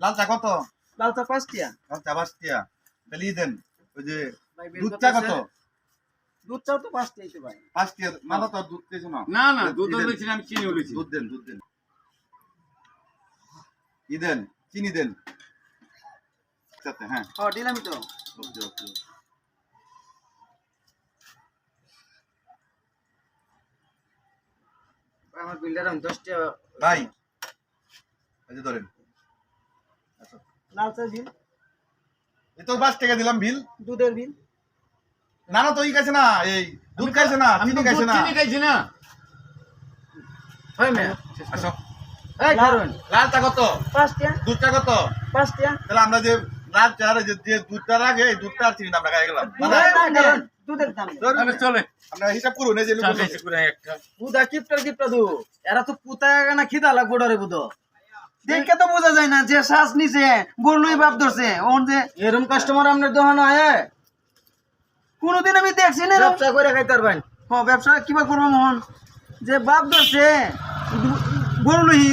লাল চা কত? লাল চা 5 টিয়া। লাল চা 5 টিয়া। তাহলে ই দেন। ওই যে ভাই দুধ চা কত? দুধ চাও তো 5 টিয়াই তো ভাই। 5 টিয়া। মালা তো দুধ দিয়েছো না? না না দুধ বলেছি আমি চিনি বলেছি। দুধ দেন, দুধ দেন। ই দেন, চিনি দেন। সাথে হ্যাঁ। দিলামই তো। ওকে ওকে। আমার বিলটা দাম 10 টিয়া। ভাই এই যে ধরেন। আচ্ছা। লাল চা বিল, এই তো 5 টাকা দিলাম বিল। দুধের বিল। না না তো ই খাইছে না, এই দুধ খাইছে না, আমি চিনি তো খাইছে না। চিনি খাইছি না। হয় মে। আসো। এই কারণ লাল চা কত? 5 টিয়া, দুধ চা কত? 5 টিয়া। তাহলে আমরা যে লাল চা যে দুধটা লাগে এই দুধটা আর চিনি আমরা খাই গেলাম। দুধের দাম। তাহলে চলে। আমরা হিসাব করুন এই যে চা খাইছি পুরো একটা। বুদা কিপটা দু। এরা তো পুতায় না খিদা লাগবো ডরে বুদো। দেখে তো বোঝা যায় না যে শ্বাস নিছে বললই বাপ ধরছে ওন যে এরকম কাস্টমার আপনার দোকানে আয় কোনদিন আমি দেখছি না ব্যবসা করে খাইতে পারবেন। ব্যবসা কিবা করবো মোহন যে বাপ ধরছে বললই